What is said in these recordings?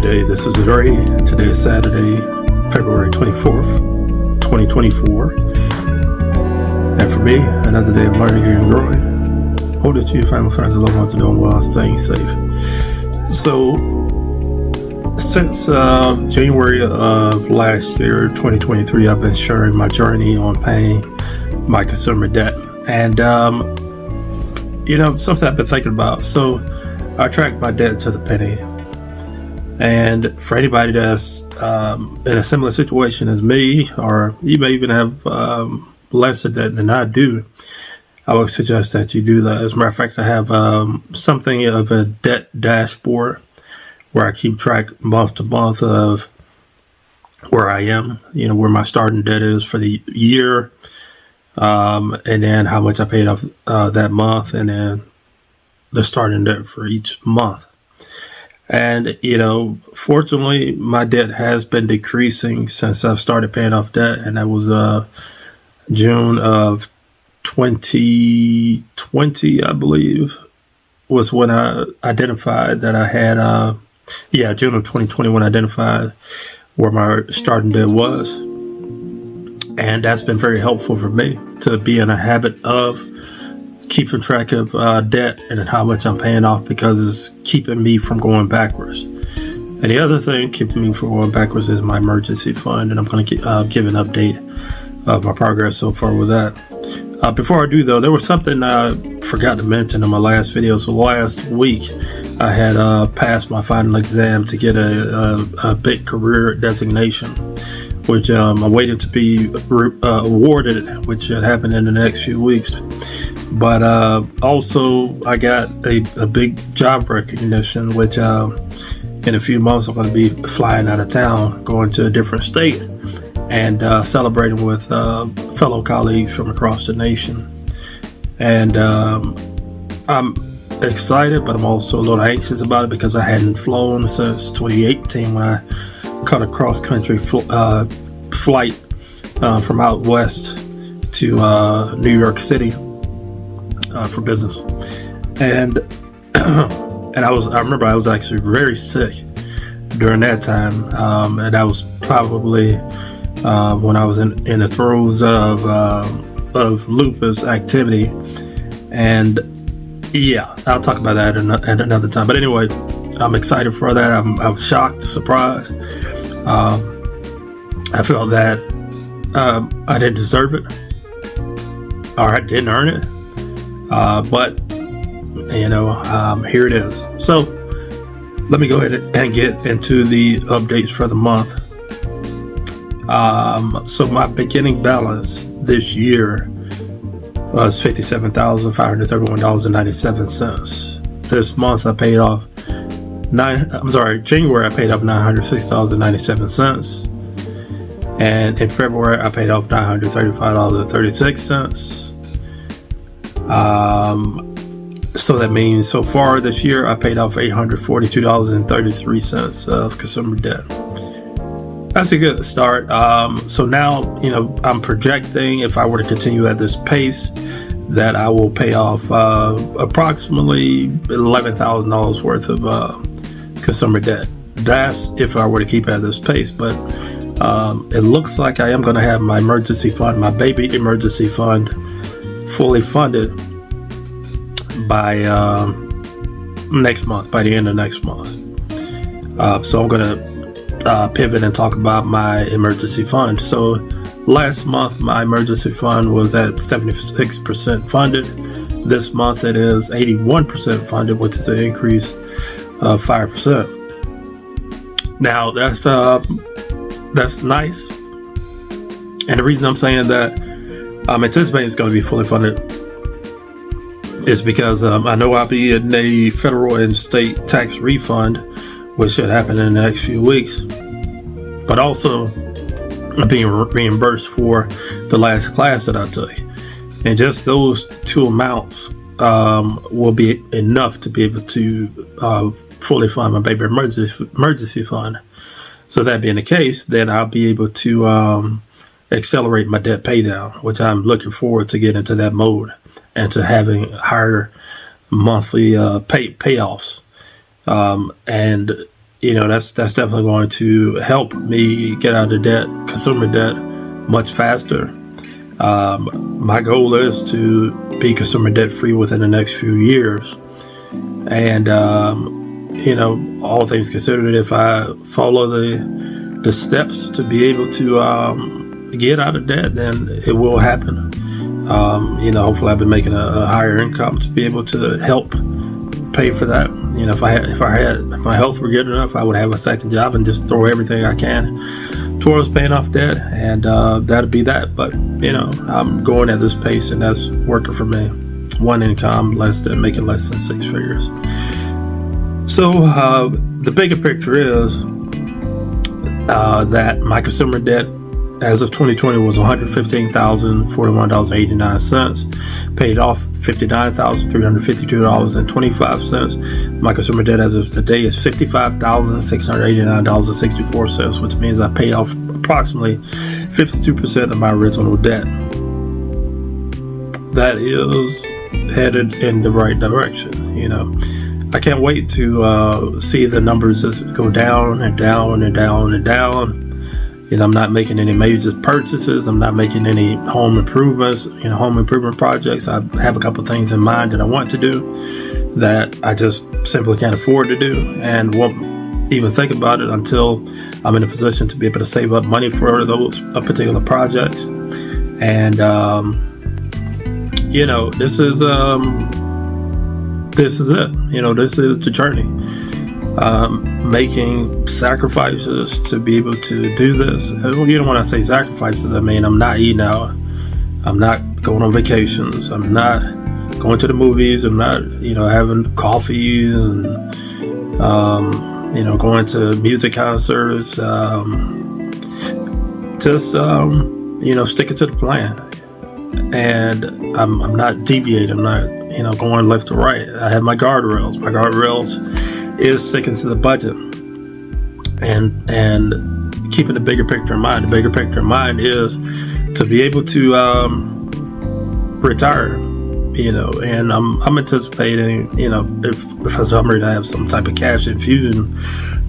Good day, this is Ray. Today is Saturday, February 24th, 2024. And for me, another day of learning and growing. Hold it to your family, friends, and loved ones are doing well and staying safe. So, since January of last year, 2023, I've been sharing my journey on paying my consumer debt. And, something I've been thinking about. So, I track my debt to the penny. And for anybody that's in a similar situation as me, or you may even have lesser debt than I do, I would suggest that you do that. As a matter of fact, I have something of a debt dashboard where I keep track month to month of where I am, where my starting debt is for the year, and then how much I paid off that month, and then the starting debt for each month. And, fortunately, my debt has been decreasing since I've started paying off debt. And that was June of 2020, I believe, was when I identified that I had, June of 2020 when I identified where my starting debt was. And that's been very helpful for me to be in a habit of keeping track of debt and how much I'm paying off, because it's keeping me from going backwards. And the other thing keeping me from going backwards is my emergency fund, and I'm going to give an update of my progress so far with that. Before I do, though, there was something I forgot to mention in my last video. So last week, I had passed my final exam to get a big career designation, which I'm waiting to be awarded, which should happen in the next few weeks. But also, I got a big job recognition, which in a few months I'm going to be flying out of town, going to a different state, and celebrating with fellow colleagues from across the nation. And I'm excited, but I'm also a little anxious about it because I hadn't flown since 2018 when I caught a cross-country flight from out west to New York City for business. And and I remember I was actually very sick during that time, and that was probably when I was in the throes of lupus activity. And yeah, I'll talk about that at another time. But anyway, I'm excited for that. I was shocked, surprised. I felt that I didn't deserve it, or I didn't earn it. But here it is. So let me go ahead and get into the updates for the month. So my beginning balance this year was $57,531.97. This month I paid off January I paid off $906.97. And in February I paid off $935.36. So that means so far this year I paid off $842.33 of consumer debt. That's a good start. So now, I'm projecting, if I were to continue at this pace, that I will pay off approximately $11,000 worth of consumer debt. That's if I were to keep at this pace. But it looks like I am going to have my emergency fund, my baby emergency fund, fully funded by next month, by the end of next month. So I'm going to pivot and talk about my emergency fund. So last month, my emergency fund was at 76% funded. This month, it is 81% funded, which is an increase of 5%. Now, that's nice. And the reason I'm saying that I'm anticipating it's going to be fully funded is because I know I'll be in a federal and state tax refund, which should happen in the next few weeks. But also, I'm being reimbursed for the last class that I took. And just those two amounts will be enough to be able to fully fund my baby emergency fund. So that being the case, then I'll be able to accelerate my debt pay down, which I'm looking forward to get into that mode and to having higher monthly payoffs. And that's definitely going to help me get out of debt, consumer debt, much faster. My goal is to be consumer debt free within the next few years. And, all things considered, if I follow the steps to be able to get out of debt, then it will happen. Hopefully I've been making a higher income to be able to help pay for that. If my health were good enough, I would have a second job and just throw everything I can towards paying off debt, and that'd be that. But I'm going at this pace, and that's working for me. One income, making less than six figures. So the bigger picture is that my consumer debt as of 2020 was $115,041.89, paid off $59,352.25. My consumer debt as of today is $55,689.64, which means I paid off approximately 52% of my original debt. That is headed in the right direction. I can't wait to see the numbers just go down and down and down and down. I'm not making any major purchases. I'm not making any home improvements, home improvement projects. I have a couple things in mind that I want to do that I just simply can't afford to do, and won't even think about it until I'm in a position to be able to save up money for those particular projects. And this is it. This is the journey. Making sacrifices to be able to do this. When I say sacrifices, I mean I'm not eating out. I'm not going on vacations. I'm not going to the movies. I'm not, having coffees and, going to music concerts. Sticking to the plan. And I'm not deviating. I'm not, going left to right. I have my guardrails. My guardrails is sticking to the budget and keeping the bigger picture in mind. The bigger picture in mind is to be able to retire, and I'm anticipating, if for some reason I have some type of cash infusion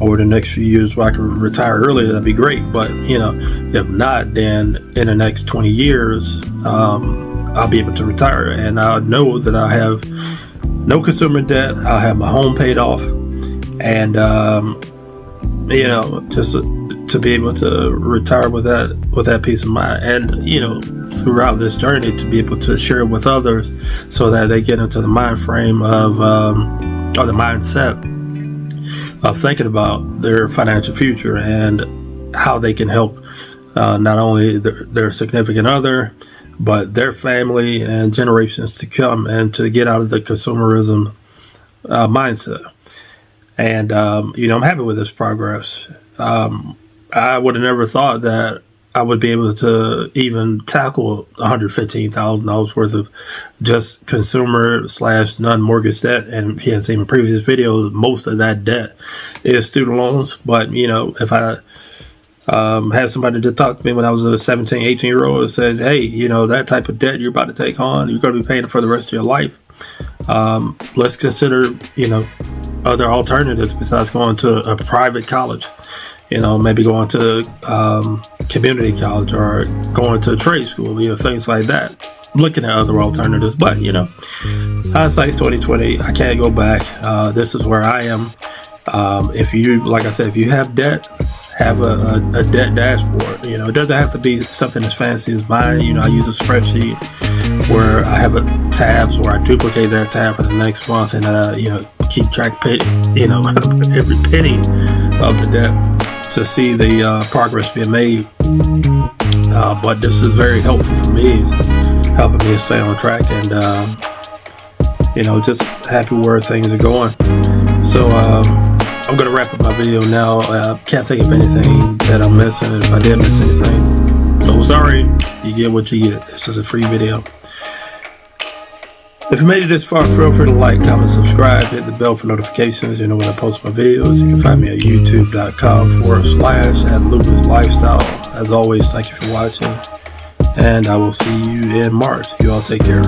over the next few years where I can retire earlier, that'd be great. But if not, then in the next 20 years, I'll be able to retire, and I know that I have no consumer debt. I'll have my home paid off. And, just to be able to retire with that peace of mind, and, throughout this journey to be able to share it with others so that they get into the mind frame of, or the mindset of thinking about their financial future and how they can help, not only their significant other, but their family and generations to come, and to get out of the consumerism, mindset. And, I'm happy with this progress. I would have never thought that I would be able to even tackle $115,000 worth of just consumer / non-mortgage debt. And if you haven't seen my previous videos, most of that debt is student loans. But, if I had somebody to talk to me when I was a 17, 18-year-old and said, hey, that type of debt you're about to take on, you're going to be paying for the rest of your life. Let's consider, other alternatives besides going to a private college. Maybe going to community college or going to trade school, things like that. Looking at other alternatives, but hindsight's 2020. I can't go back. This is where I am. If you, like I said, if you have debt, have a debt dashboard. It doesn't have to be something as fancy as mine. I use a spreadsheet where I have tabs where I duplicate that tab for the next month, and keep track every penny of the debt to see the progress being made. But this is very helpful for me, helping me stay on track, and just happy where things are going. So I'm gonna wrap up my video now. Can't think of anything that I'm missing. If I did miss anything, so sorry. You get what you get. This is a free video. If you made it this far, feel free to like, comment, subscribe, hit the bell for notifications. When I post my videos. You can find me at youtube.com/@LupusLifestyle. As always, thank you for watching, and I will see you in March. You all take care.